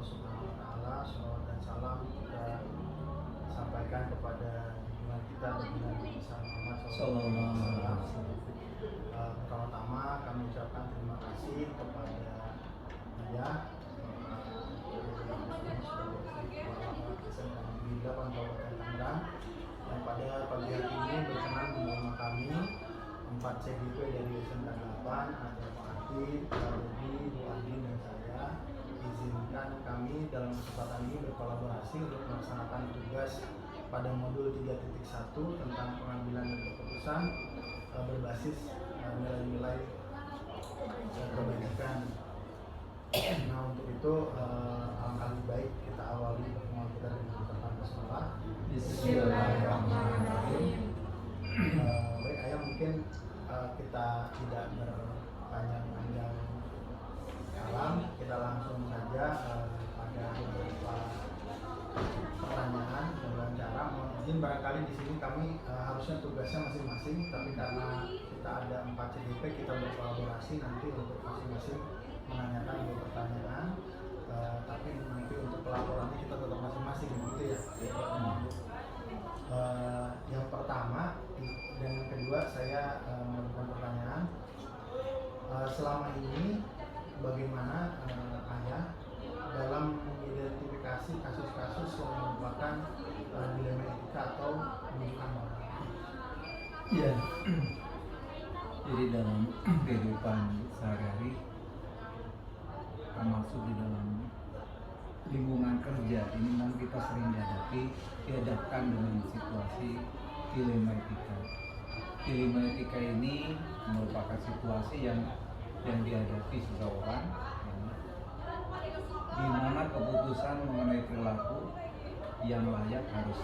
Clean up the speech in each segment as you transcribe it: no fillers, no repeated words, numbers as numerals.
Subhanahu wa Ta'ala. Shalawat dan salam kita sampaikan kepada junjungan kita Nabi besar Muhammad SAW. Pertama-tama kami ucapkan terima kasih kepada Ayah Kabupaten Tangerang yang pada pagi hari ini berkenan menerima kami 4 CGP dari SMK 8, ada Pak Akid, Pak Rudi, Bu Andin dan saya. Izinkan kami dalam kesempatan ini berkolaborasi untuk melaksanakan tugas pada modul 3.1 tentang pengambilan dan keputusan berbasis nilai-nilai kebajikan. Nah, untuk itu alangkah lebih baik kita awali pertemuan kita dengan ucapan basmalah. Bismillahirrahmanirrahim. Baik, Ayah, mungkin kita tidak berpanjang-panjang kalam, kita langsung saja pada beberapa pertanyaan dan wawancara. Mohon izin barangkali di sini kami harusnya tugasnya masing-masing, tapi karena kita ada 4 CGP, kita berkolaborasi nanti untuk masing-masing menanyakan 2 pertanyaan, tapi nanti untuk pelaporannya kita tetap masing-masing, gitu ya. Yang pertama dan yang kedua saya melakukan pertanyaan, selama ini bagaimana Ayah dalam mengidentifikasi kasus-kasus yang merupakan dilema etika atau pembunuhan moral? Ya, jadi dalam kehidupan sehari-hari, termasuk di dalam lingkungan kerja ini, memang kita sering dihadapkan dengan situasi dilema etika. Dilema etika ini merupakan situasi yang dihadapi seseorang, di mana keputusan mengenai perilaku yang layak harus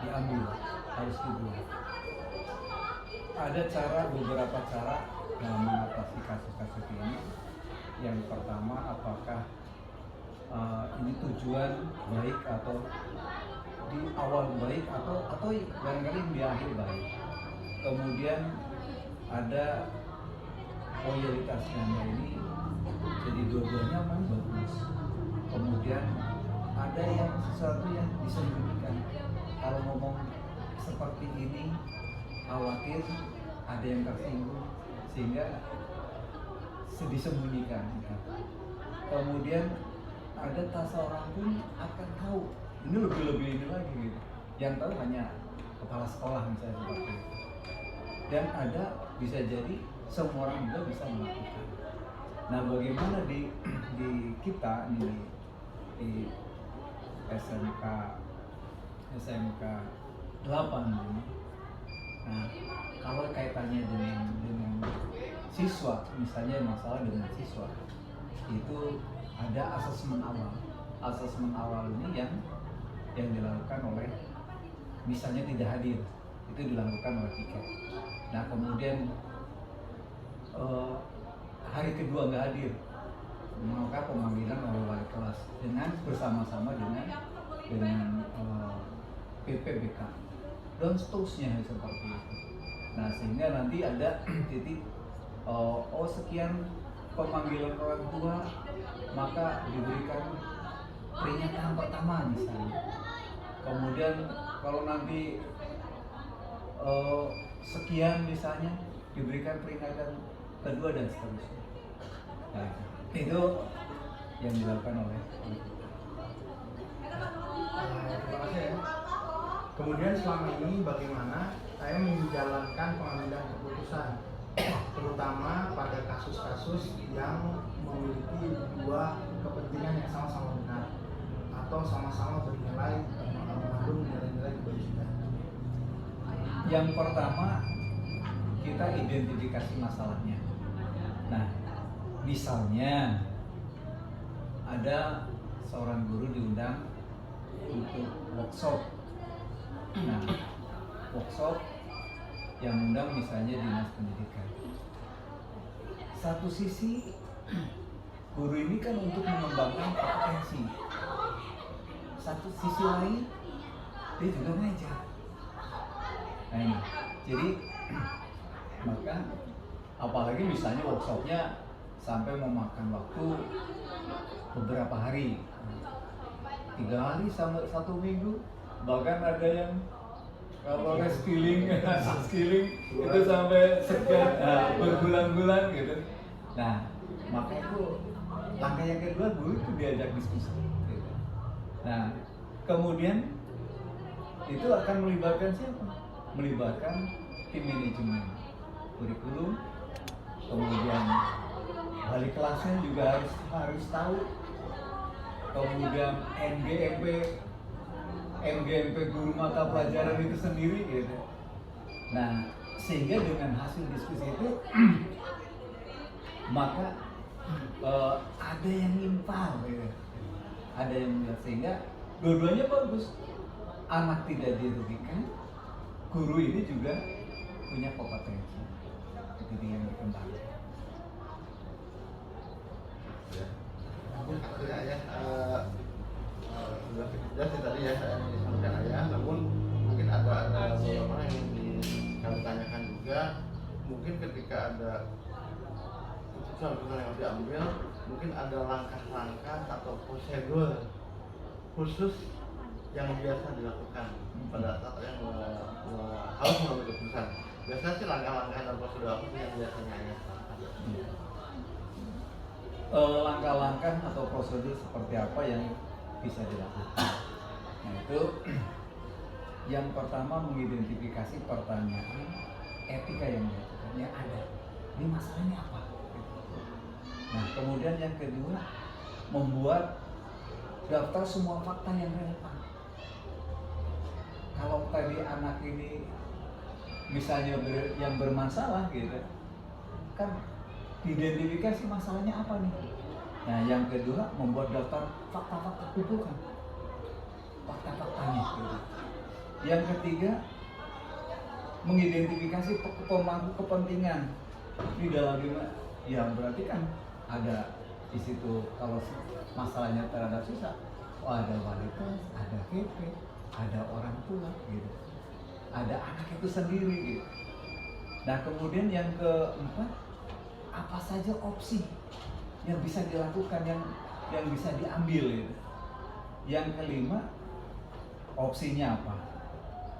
diambil, harus dibuat. Ada beberapa cara dalam mengatasi kasus-kasus ini. Yang pertama, apakah ini tujuan baik atau di awal baik atau barangkali di akhir baik. Kemudian ada loyalitasnya ini, jadi dua-duanya memang bagus. Kemudian ada yang sesuatu yang disembunyikan. Kalau ngomong seperti ini, khawatir ada yang tersinggung sehingga disembunyikan. Kemudian ada tak seorang pun akan tahu, ini lebih ini lagi gitu. Yang tahu hanya kepala sekolah misalnya seperti itu. Dan ada bisa jadi semua orang juga bisa melakukan. Nah, bagaimana di kita ini di SMK 8 ini. Nah, kalau kaitannya dengan siswa, misalnya masalah dengan siswa, itu ada asesmen awal. Asesmen awal ini yang dilakukan oleh, misalnya tidak hadir, itu dilakukan oleh piket. Nah, kemudian hari kedua nggak hadir, maka pemanggilan oleh wali kelas dengan bersama-sama dengan PPBK dan seterusnya seperti itu. Nah, sehingga nanti ada titik sekian pemanggilan orang tua, maka diberikan peringatan pertama misalnya. Kemudian kalau nanti sekian misalnya diberikan peringatan kedua dan seterusnya. Nah, itu yang dilakukan oleh Terima kasih ya. Kemudian selama ini bagaimana saya menjalankan pengambilan keputusan, terutama pada kasus-kasus yang memiliki 2 kepentingan yang sama-sama benar atau sama-sama bernilai mengandung nilai-nilai kebajikan. Yang pertama, kita identifikasi masalahnya. Nah, misalnya ada seorang guru diundang untuk workshop. Nah, workshop yang undang misalnya dinas pendidikan. Satu sisi, guru ini kan untuk mengembangkan kompetensi. Satu sisi lain, dia juga ngajar. Nah, ini. Jadi maka apalagi misalnya workshopnya sampai memakan waktu beberapa hari, 3 hari sampai 1 minggu, bahkan ada yang kalau reskilling, skilling itu sampai sekian berbulan-bulan gitu. Nah, maka itu langkah yang kedua guru itu diajak diskusi. Gitu. Nah, kemudian itu akan melibatkan siapa? Melibatkan tim manajemen, kurikulum, kemudian wali kelasnya juga harus tahu, kemudian MGMP guru mata pelajaran itu sendiri gitu. Nah, sehingga dengan hasil diskusi itu maka ada yang nimpal gitu. Ada yang melihat, sehingga dua-duanya bagus. Anak tidak dirugikan, guru ini juga punya kompetensi. Itu dia yang dikembangkan. Mungkin akhirnya ya sudah jelas sih tadi ya saya disampaikan ayah, namun mungkin ada beberapa yang kami tanyakan juga. Mungkin ketika ada keputusan yang harus diambil, mungkin ada langkah-langkah atau prosedur khusus yang biasa dilakukan pada saat yang harus mengambil keputusan. Biasanya sih langkah-langkah dan prosedur apa sih yang biasanya ayah lakukan? Langkah-langkah atau prosedur seperti apa yang bisa dilakukan. Nah, itu yang pertama mengidentifikasi pertanyaan etika yang dilakukan yang ada. Ini masalahnya apa? Nah, kemudian yang kedua membuat daftar semua fakta yang relevan. Kalau tadi anak ini misalnya yang bermasalah gitu, kan identifikasi masalahnya apa nih. Nah, yang kedua membuat daftar fakta-fakta kumpulkan fakta-faktanya gitu. Yang ketiga mengidentifikasi pemangku kepentingan di dalam lima, ya berarti kan ada di situ. Kalau masalahnya terhadap siswa, ada wali kelas, ada PP, ada orang tua gitu, ada anak itu sendiri gitu. Nah, kemudian yang keempat, apa saja opsi yang bisa dilakukan, yang bisa diambil gitu. Yang kelima, opsinya apa,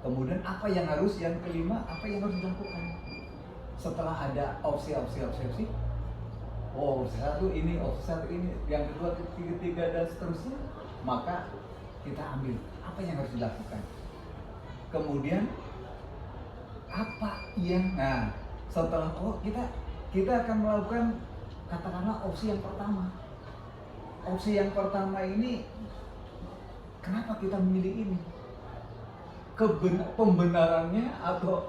kemudian apa yang harus, yang kelima apa yang harus dilakukan. Setelah ada opsi, opsi satu ini, opsi satu ini, yang kedua, ketiga dan seterusnya, maka kita ambil apa yang harus dilakukan. Kemudian apa yang, nah setelah kita akan melakukan katakanlah opsi yang pertama. Opsi yang pertama ini kenapa kita memilih ini? Pembenarannya atau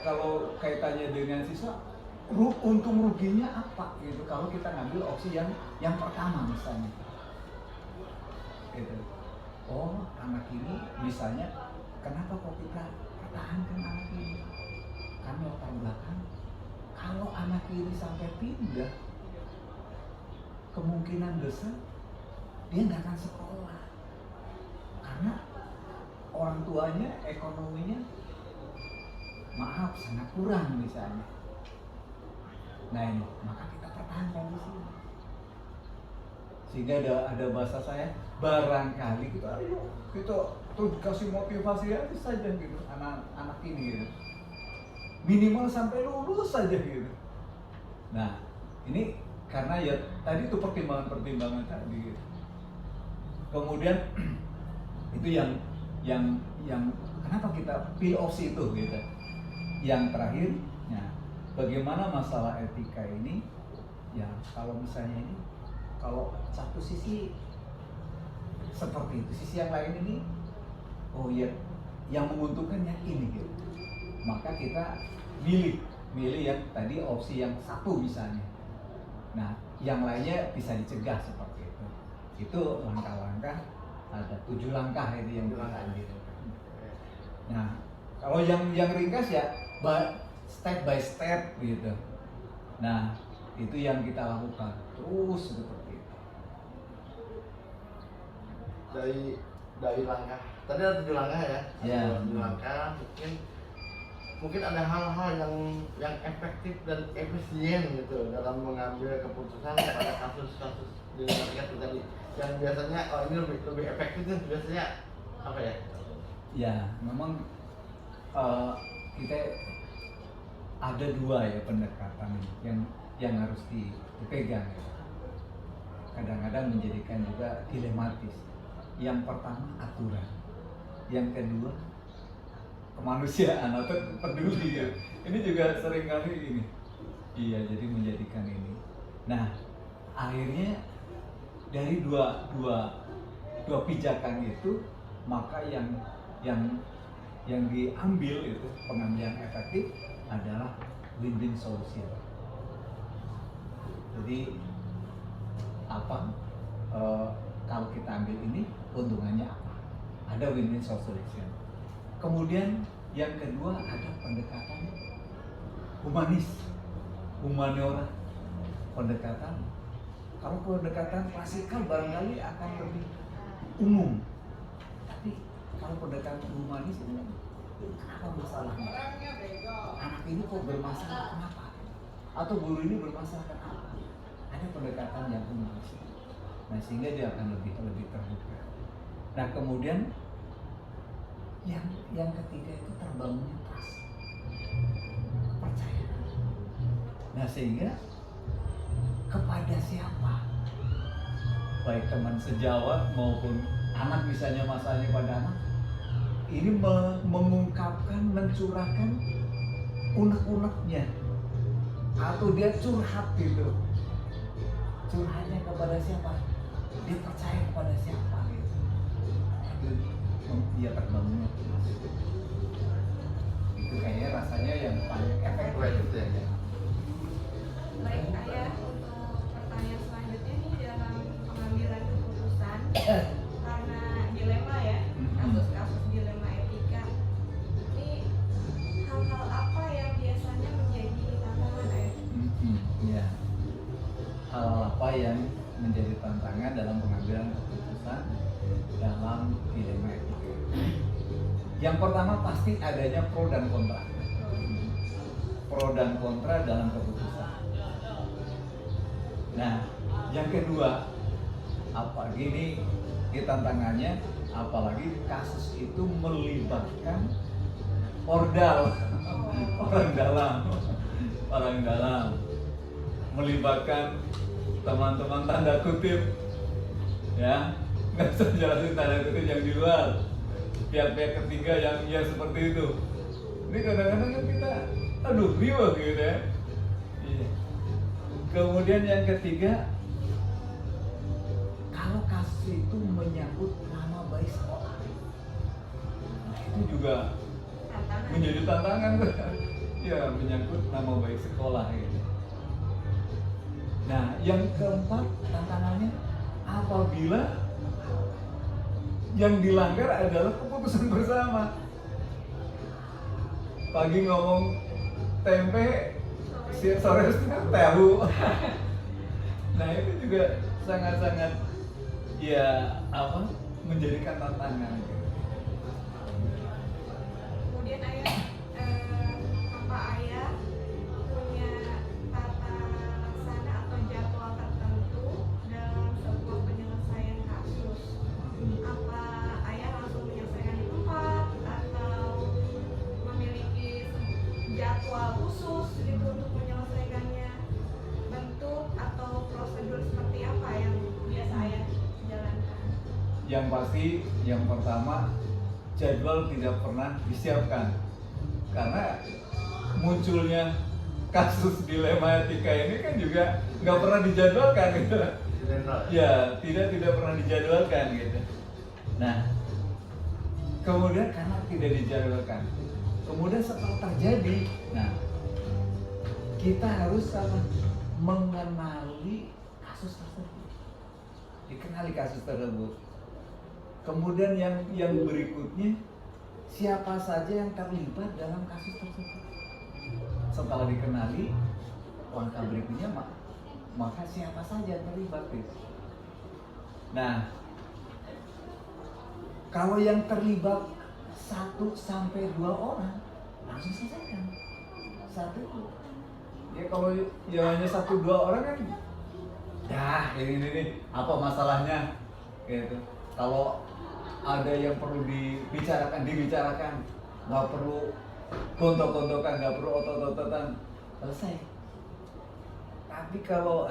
kalau kaitannya dengan siswa, untung ruginya apa gitu kalau kita ngambil opsi yang pertama misalnya. Gitu. Oh, anak ini misalnya kenapa kok kita pertahankan anak ini? Karena latar belakang, kalau anak ini sampai pindah, kemungkinan besar dia nggak akan sekolah karena orang tuanya ekonominya sangat kurang misalnya. Nah ini, maka kita pertahankan di sini. Sehingga ada bahasa saya, barangkali kita tuh kasih motivasi aja saja gitu anak ini gitu. Minimal sampai lulus saja gitu. Nah, ini karena ya tadi itu pertimbangan tadi gitu. Kemudian itu yang kenapa kita pilih opsi itu gitu. Yang terakhir, ya, bagaimana masalah etika ini, ya kalau misalnya ini, kalau satu sisi seperti itu, sisi yang lain ini, oh iya, yang menguntungkan yang ini gitu. Maka kita milih yang tadi opsi yang satu misalnya. Nah, yang lainnya bisa dicegah seperti itu. Itu langkah-langkah, ada 7 langkah itu yang diambil. Nah, kalau yang ringkas ya step by step gitu. Nah, itu yang kita lakukan terus seperti itu. Dari langkah tadi ada 7 langkah ya. Ya. 7 langkah mungkin mungkin ada hal-hal yang efektif dan efisien gitu dalam mengambil keputusan pada kasus-kasus di negara kita tadi yang biasanya ini lebih efektif itu biasanya apa ya? Ya, memang kita ada dua ya pendekatan yang harus dipegang ya. Kadang-kadang menjadikan juga dilematis. Yang pertama aturan, yang kedua kemanusiaan atau peduli ya. Ini juga sering kali ini. Iya, jadi menjadikan ini. Nah, akhirnya dari dua pijakan itu maka yang diambil itu pengambilan efektif adalah win-win solution. Jadi apa kalau kita ambil ini keuntungannya apa? Ada win-win solution. Kemudian yang kedua ada pendekatan humanis, humaniora, pendekatan. Kalau pendekatan klasikal barangkali akan lebih umum, tapi kalau pendekatan humanis ini apa masalahnya? Anak ini kok bermasalah kenapa? Atau guru ini bermasalah kenapa? Ada pendekatan yang humanis. Nah, sehingga dia akan lebih terbuka. Nah, kemudian yang ketiga itu terbangunnya trust, kepercayaan. Nah, sehingga kepada siapa, baik teman sejawat maupun anak, misalnya masalahnya pada anak, ini mengungkapkan, mencurahkan unek-uneknya, atau dia curhat gitu. Curhatnya kepada siapa? Dia percaya kepada siapa gitu. Dia terbangunnya. Itu kayaknya rasanya yang paling efektif itu ya. Baik Ayah, untuk pertanyaan selanjutnya nih dalam pengambilan keputusan karena dilema ya, kasus-kasus dilema etika. Ini hal-hal apa yang biasanya menjadi tantangan Ayah? Ya. Hal apa yang menjadi tantangan dalam pengambilan keputusan dalam dilema etika? Yang pertama pasti adanya pro dan kontra. Pro dan kontra dalam keputusan. Nah, yang kedua, gini tantangannya, apalagi kasus itu melibatkan ordal, orang dalam, melibatkan teman-teman tanda kutip, ya, nggak usah jelasin tanda kutip yang di luar, pihak-pihak ketiga yang seperti itu. Ini kadang-kadang kan kita, aduh, riwah gitu ya. Iya. Kemudian yang ketiga, kalau kasus itu menyangkut nama baik sekolah, nah, itu juga menjadi tantangan. Ya, menyangkut nama baik sekolah gitu. Nah, yang keempat tantangannya apabila yang dilanggar adalah keputusan bersama. Pagi ngomong tempe, sore tahu. Nah, itu juga sangat-sangat menjadikan tantangan. Kemudian Ayah, apa Ayah punya tata laksana atau jadwal tertentu dalam sebuah penyelesaian kasus? Apa Ayah langsung menyelesaikan di tempat atau memiliki jadwal khusus gitu untuk menyelesaikannya? Bentuk atau prosedur seperti apa yang biasa Ayah jalankan? Yang pasti, yang pertama, jadwal tidak pernah disiapkan karena munculnya kasus dilema etika ini kan juga nggak pernah dijadwalkan gitu. Ya, tidak pernah dijadwalkan gitu. Nah, kemudian karena tidak dijadwalkan, kemudian setelah terjadi, nah, kita harus mengenali kasus tersebut, dikenali kasus tersebut. Kemudian yang berikutnya, siapa saja yang terlibat dalam kasus tersebut. Setelah dikenali, langkah berikutnya maka siapa saja yang terlibat gitu. Nah, kalau yang terlibat 1 sampai 2 orang, langsung selesaikan saat itu. Ya kalau ya hanya 1-2 orang kan, dah ini apa masalahnya gitu. Kalau ada yang perlu dibicarakan, nggak perlu gontok-gontokan, nggak perlu otot-ototan, selesai. Tapi kalau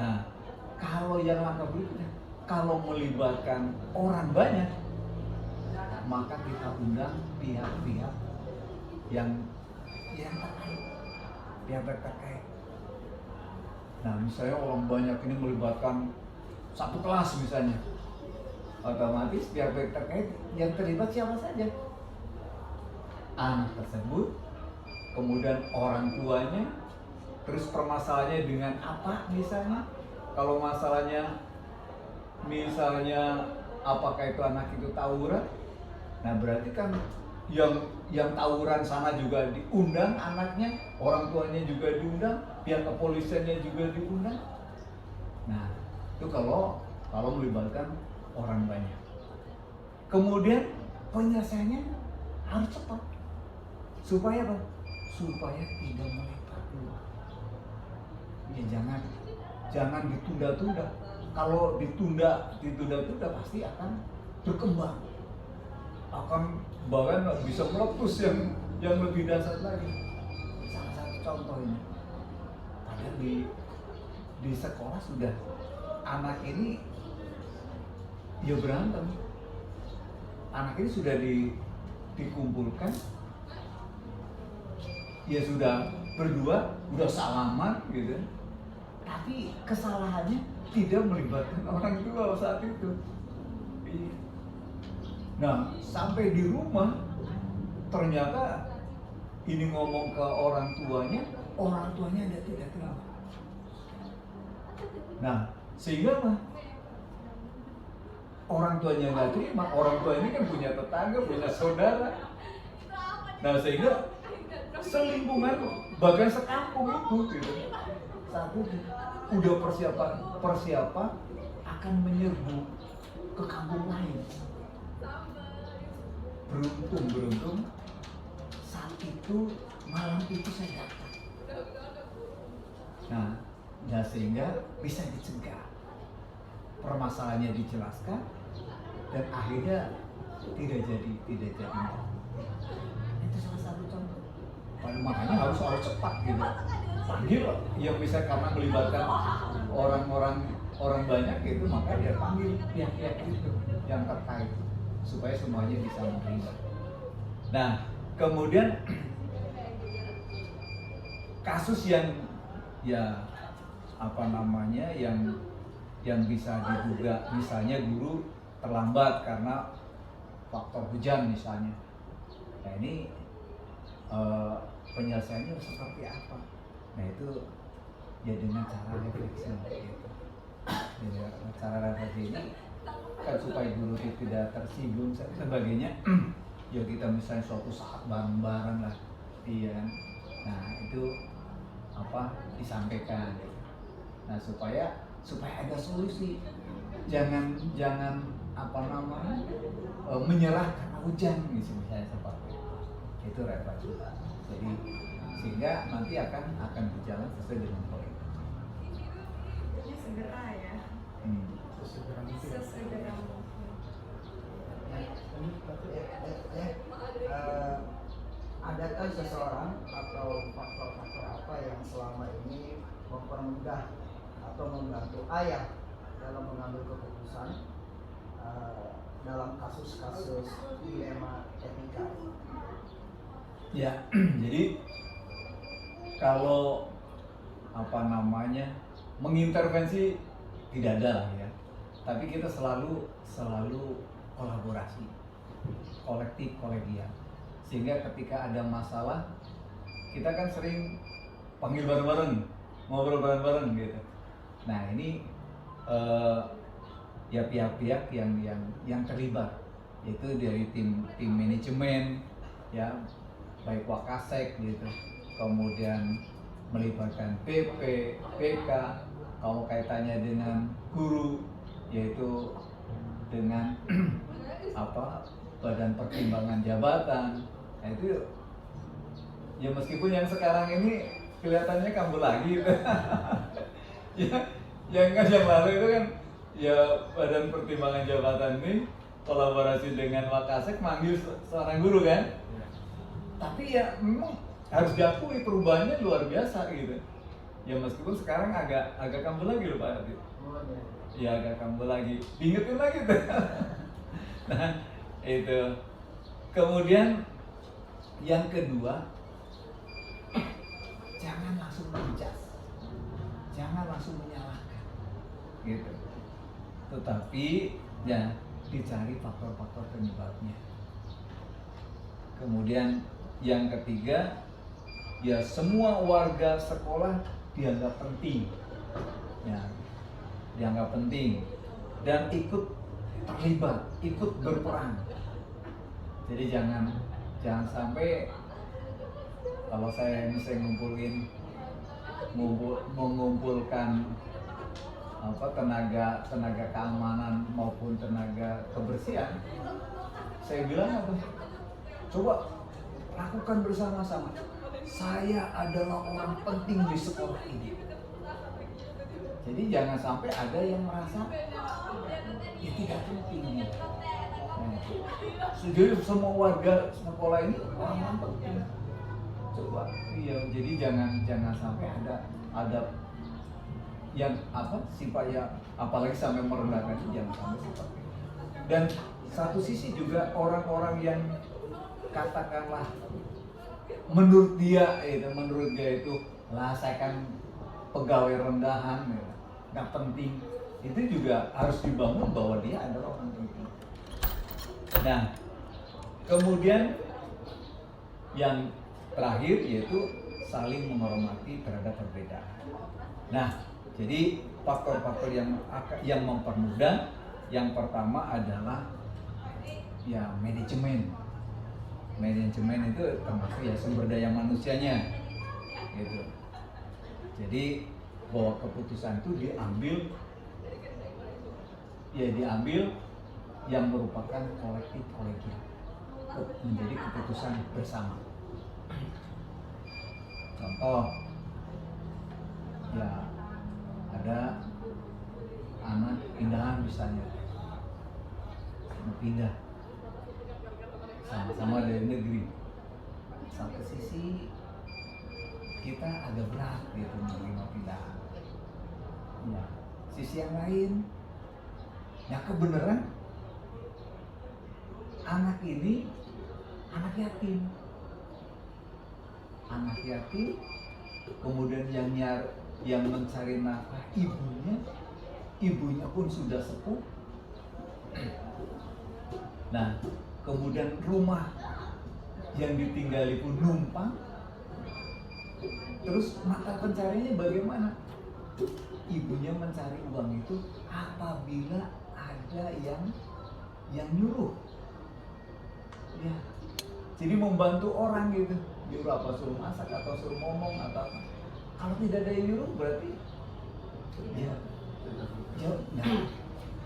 yang langkah berikutnya, kalau melibatkan orang banyak, maka kita undang pihak-pihak yang terkait, pihak-pihak. Nah, misalnya orang banyak ini melibatkan satu kelas misalnya, otomatis pihak-pihak terkait yang terlibat siapa saja? Anak tersebut, kemudian orang tuanya, terus permasalahannya dengan apa misalnya? Kalau masalahnya misalnya apakah itu anak itu tawuran, nah berarti kan yang tawuran sana juga diundang anaknya, orang tuanya juga diundang, pihak kepolisiannya juga diundang. Nah itu kalau melibatkan orang banyak. Kemudian penyelesaiannya harus cepat. Supaya apa? Supaya tidak melebar dulu. Ya jangan ditunda-tunda. Kalau ditunda pasti akan berkembang, akan bahkan bisa meletus yang lebih dahsyat lagi. Salah satu contoh ini, padahal di sekolah sudah anak ini ya berantem, anak ini sudah dikumpulkan, ya sudah berdua, udah salaman gitu, tapi kesalahannya tidak melibatkan orang tua saat itu. Nah, sampai di rumah ternyata ini ngomong ke orang tuanya ada tidak terima. Nah, sehingga apa? Orang tuanya nggak terima, orang tua ini kan punya tetangga, punya saudara. Nah, sehingga selingkungan bahkan sekampung itu gitu. Saat itu udah persiapan akan menyerbu ke kampung lain. Beruntung saat itu malam itu saya datang. Nah sehingga bisa dicegah, permasalahannya dijelaskan dan akhirnya tidak jadi. Itu salah satu contoh. Makanya harus cepat gitu. Panggil yang bisa, karena melibatkan orang banyak itu, maka dia panggil pihak-pihak itu yang terkait supaya semuanya bisa menerima. Nah, kemudian kasus yang yang bisa diduga, misalnya guru terlambat karena faktor hujan misalnya. Nah ini penyelesaiannya seperti apa? Nah itu ya dengan cara refleksi gitu. Cara refleksi ini kan supaya guru tidak tersinggung sebagainya. Ya kita misalnya suatu saat bareng-bareng lah, iya kan. Nah itu disampaikan gitu. Nah supaya ada solusi. Jangan menyerah karena hujan misalnya seperti itu refleksi. Jadi sehingga nanti akan berjalan sesuai dengan poin. Ini segera ya. Sesegera mungkin. Adakah seseorang atau faktor-faktor apa yang selama ini mempermudah atau membantu ayah dalam mengambil keputusan dalam kasus-kasus dilema etika? Ya, jadi kalau mengintervensi tidak ada lah ya, tapi kita selalu kolaborasi, kolektif, kolegial, sehingga ketika ada masalah kita kan sering panggil bareng-bareng, ngobrol bareng-bareng gitu. Nah ini ya pihak-pihak yang terlibat, yaitu dari tim manajemen ya, baik Wakasek gitu, kemudian melibatkan PP, PK, kalau kaitannya dengan guru, yaitu dengan Badan Pertimbangan Jabatan. Nah itu Ya meskipun yang sekarang ini kelihatannya kambuh lagi gitu. Ya, yang kan yang lalu itu kan ya Badan Pertimbangan Jabatan ini kolaborasi dengan Wakasek manggil seorang guru kan. Tapi ya memang harus diakui perubahannya luar biasa gitu. Ya meskipun sekarang agak kambuh lagi loh Pak Adit. Ya agak kambuh lagi. Diingetin lagi tuh. Nah itu. Kemudian yang kedua, jangan langsung menjudge, jangan langsung menyalahkan, gitu. Tetapi ya dicari faktor-faktor penyebabnya. Kemudian yang ketiga, ya semua warga sekolah dianggap penting, ya dianggap penting dan ikut terlibat, ikut berperan. Jadi jangan sampai kalau saya misalnya mengumpulkan tenaga keamanan maupun tenaga kebersihan, saya bilang apa? Coba lakukan bersama-sama. Saya adalah orang penting di sekolah ini. Jadi jangan sampai ada yang merasa ya tidak penting. Jadi semua warga sekolah ini orang penting. Coba, iya. Jadi jangan sampai ada yang sifat ya, apalagi sampai merendahkan itu jangan sampai seperti itu. Dan satu sisi juga orang-orang yang katakanlah menurut dia itu lah saya kan pegawai rendahan, ya, nggak penting. Itu juga harus dibangun bahwa dia adalah orang penting. Nah, kemudian yang terakhir yaitu saling menghormati terhadap perbedaan. Nah, jadi faktor-faktor yang mempermudah, yang pertama adalah ya manajemen. Manajemen itu termasuk ya sumber daya manusianya, gitu. Jadi bahwa keputusan itu diambil yang merupakan kolektif kolegial, menjadi keputusan bersama. Contoh, ya ada anak pindahan misalnya, mau pindah sama-sama dari negeri. Satu sisi kita agak berat gitu menerima pindahan. Ya, sisi yang lain, ya kebenaran anak ini anak yatim, kemudian yang mencari nafkah ibunya pun sudah sepuh. Nah, kemudian rumah yang ditinggali pun numpang. Terus mata pencariannya bagaimana? Ibunya mencari uang itu apabila ada yang nyuruh. Ya, jadi membantu orang gitu, nyuruh apa, suruh masak atau suruh ngomong atau apa. Kalau tidak ada yang nyuruh berarti ya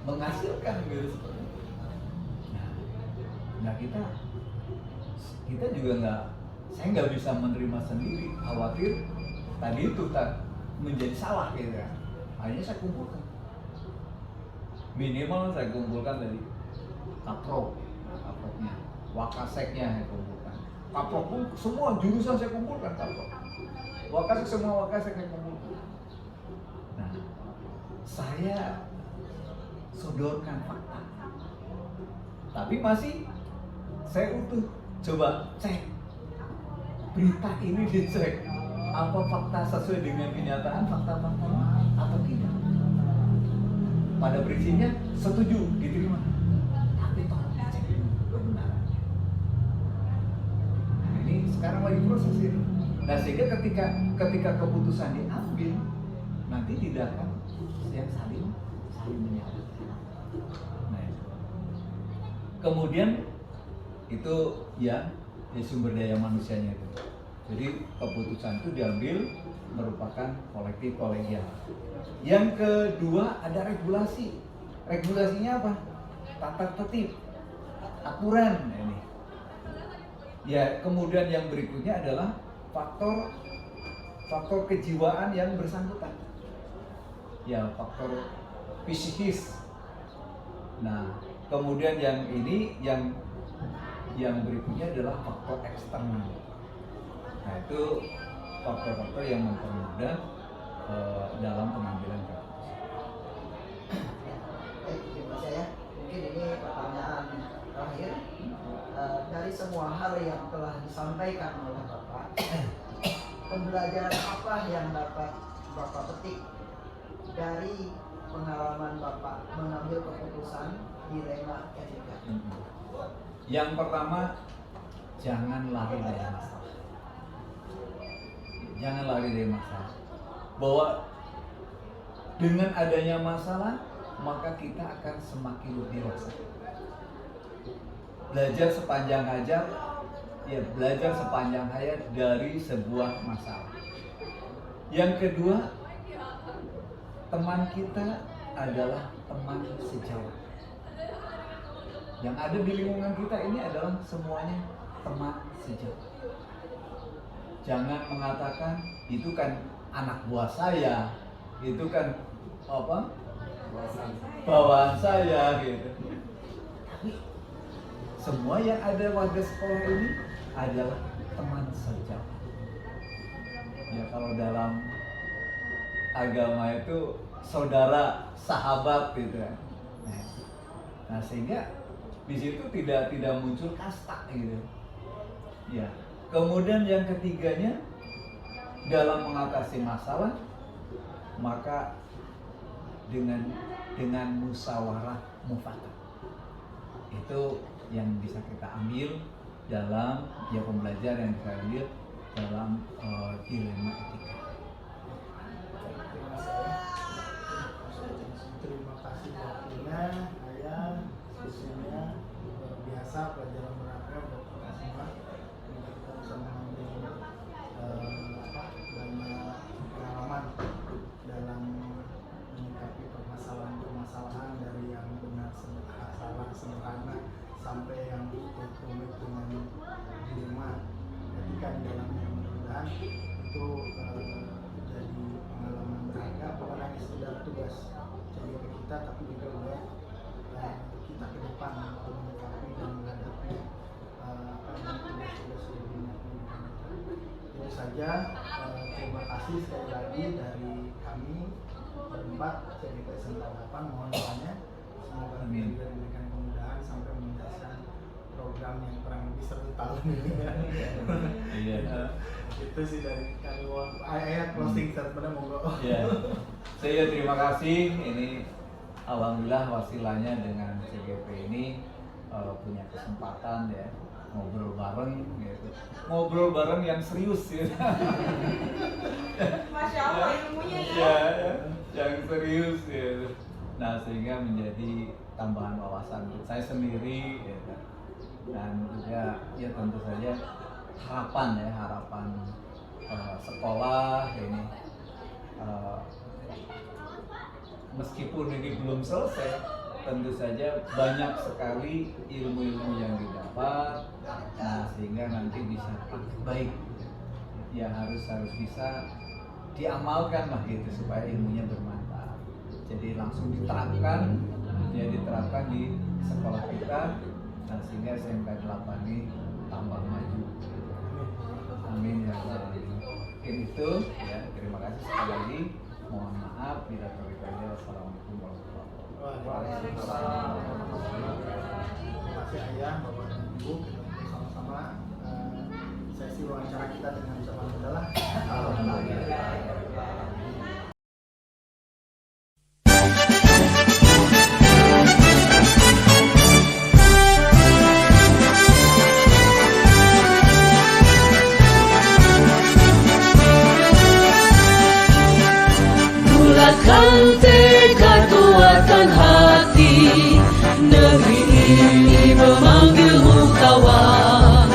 menghasilkan gitu seperti itu. Nah kita juga saya nggak bisa menerima sendiri, khawatir tadi itu menjadi salah gitu ya. Akhirnya saya kumpulkan, minimal saya kumpulkan dari kaproknya, wakaseknya saya kumpulkan, kaprok pun semua jurusan saya kumpulkan, kaprok, wakasek semua wakasek saya kumpulkan. Nah, saya sodorkan fakta, tapi masih saya utuh, coba cek berita ini, dicek apa fakta sesuai dengan kenyataan, fakta-fakta atau tidak. Pada prinsipnya setuju diterima, tapi tolong dicek dulu kebenarannya. Nah, ini sekarang lagi proses ini. Nah, sehingga ketika keputusan diambil, nanti tidak akan yang saling menyalahkan. Nah, kemudian itu ya sumber daya manusianya itu. Jadi keputusan itu diambil merupakan kolektif kolegial. Yang kedua ada regulasi. Regulasinya apa? Tata tertib, aturan. Nah, ini. Ya, kemudian yang berikutnya adalah faktor kejiwaan yang bersangkutan, ya faktor psikis. Nah, kemudian yang ini yang berikutnya adalah faktor eksternal. Nah, itu faktor-faktor yang mempermudah dalam pengambilan keputusan. Terima kasih ya. Mungkin ini pertanyaan terakhir. Dari semua hal yang telah disampaikan oleh Bapak, pembelajaran apa yang dapat Bapak petik dari pengalaman Bapak mengambil keputusan dilema etika? Yang pertama, jangan lari dari masalah. Jangan lari dari masalah. Bahwa dengan adanya masalah, maka kita akan semakin dewasa. Belajar sepanjang hayat dari sebuah masalah. Yang kedua, teman kita adalah teman sejawat. Yang ada di lingkungan kita ini adalah semuanya teman sejawat. Jangan mengatakan itu kan anak buah saya, itu kan bawaan saya gitu. Tapi semua yang ada warga sekolah ini adalah teman sejawat. Ya, kalau dalam agama itu saudara, sahabat gitu kan. Nah, sehingga di situ tidak muncul kasta gitu. Ya. Kemudian yang ketiganya, dalam mengatasi masalah, maka dengan musyawarah mufakat. Itu yang bisa kita ambil dalam pembelajaran yang kita ambil dalam dilema etika. Terima kasih waktunya. Saya sesungguhnya luar biasa pelajaran berharga buat kita semua. Kita bisa mengambil banyak pengalaman dalam menyikapi permasalahan dari yang benar salah sederhana sampai yang rumit dengan dilema etika di dalamnya. Mudah-mudahan itu jadi pengalaman berharga, bukan hanya sekedar tugas jadi ke kita, tapi juga buat kita ke depan untuk menyikapi dan menghadapi tugas-tugas sebelumnya. Itu saja. Terima kasih sekali lagi dari kami berempat CGP Sentra 8. Mohon doanya semoga kita diberikan kemudahan sampai menuntaskan program yang kurang lebih 1 tahun ini. Iya. Itu sih dari kami. Ayat closing statement monggo. Iya. Saya terima kasih. Ini alhamdulillah wasilahnya dengan CGP ini punya kesempatan ya ngobrol bareng gitu. Ngobrol bareng yang serius ya. Masya Allah ilmunya ya. Ya, yang serius ya. Nah, sehingga menjadi tambahan wawasan untuk saya sendiri ya. Dan juga ya tentu saja harapan sekolah ini meskipun ini belum selesai, tentu saja banyak sekali ilmu-ilmu yang didapat. Nah, sehingga nanti bisa baik ya harus bisa diamalkan lah gitu supaya ilmunya bermanfaat. Jadi langsung diterapkan di sekolah kita. Nah, sehingga SMK 8 ini tambah maju. Amin ya Allah. Mungkin itu ya, terima kasih sekali lagi. Mohon maaf bila terlalu. Wassalamualaikum warahmatullahi wabarakatuh. Terima kasih Ayah, Bapak dan Ibu. Kita sama-sama sesi wawancara kita dengan ucapan adalah alhamdulillah. Bulatkan tekad, kuatkan hati. Negeri ini memanggilmu kawan.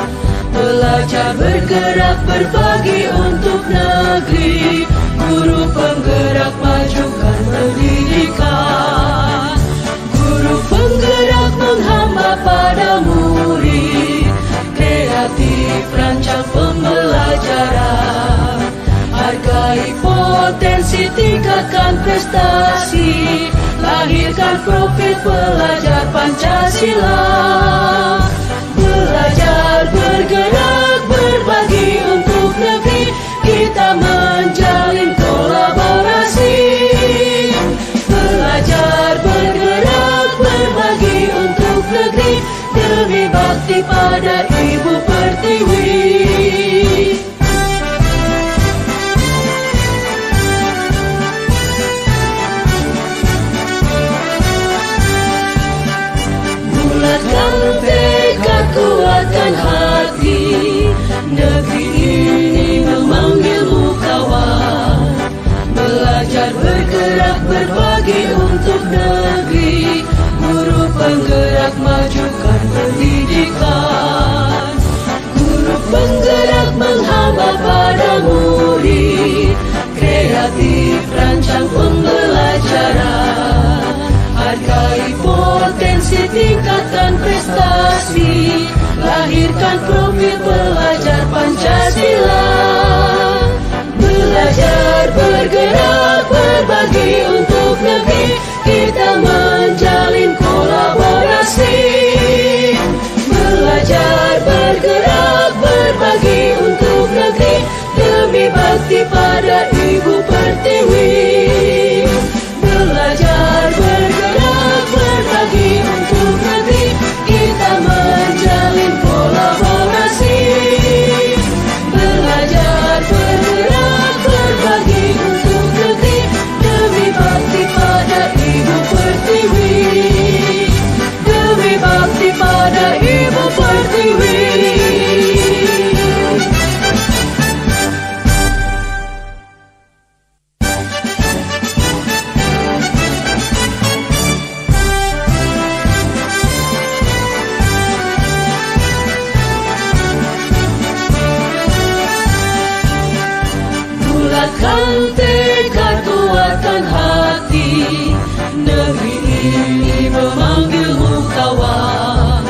Belajar bergerak berbagi untuk negeri. Guru penggerak majukan pendidikan. Guru penggerak menghamba pada murid. Kreatif rancang pembelajaran. tingkatkan prestasi, lahirkan profil pelajar Pancasila. Belajar, bergerak, berbagi untuk negeri, kita menjalin kolaborasi. Belajar, bergerak, berbagi untuk negeri, demi bakti pada Ibu Pertiwi. Bulatkan tekad, kuatkan hati, negeri ini memanggilmu kawan. Belajar, bergerak, berbagi untuk negeri, guru penggerak, majukan pendidikan. Guru penggerak menghamba pada murid, kreatif rancang pembelajaran. Hargai potensi, tingkatkan prestasi, lahirkan profil pelajar Pancasila. Belajar, bergerak, berbagi untuk negeri, kita menjalin kolaborasi. Belajar, bergerak, berbagi untuk negeri, demi bakti pada Ibu Pertiwi. Belajar, bergerak, berbagi untuk negeri, kita menjalin kolaborasi. Belajar, bergerak, berbagi untuk negeri, demi bakti pada Ibu Pertiwi. Demi bakti pada Ibu Pertiwi. Bulatkan tekad, kuatkan hati, negeri ini memanggilmu kawan.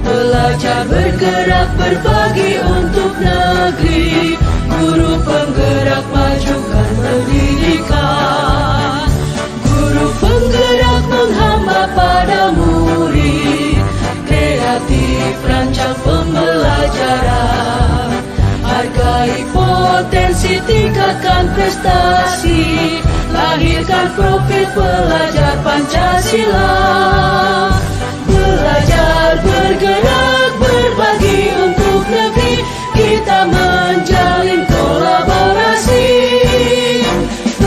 Belajar, bergerak, berbagi untuk negeri, guru penggerak, majukan pendidikan. Guru penggerak menghamba pada murid, kreatif rancang pembelajaran. Hargai potensi, tingkatkan prestasi, lahirkan profil pelajar Pancasila.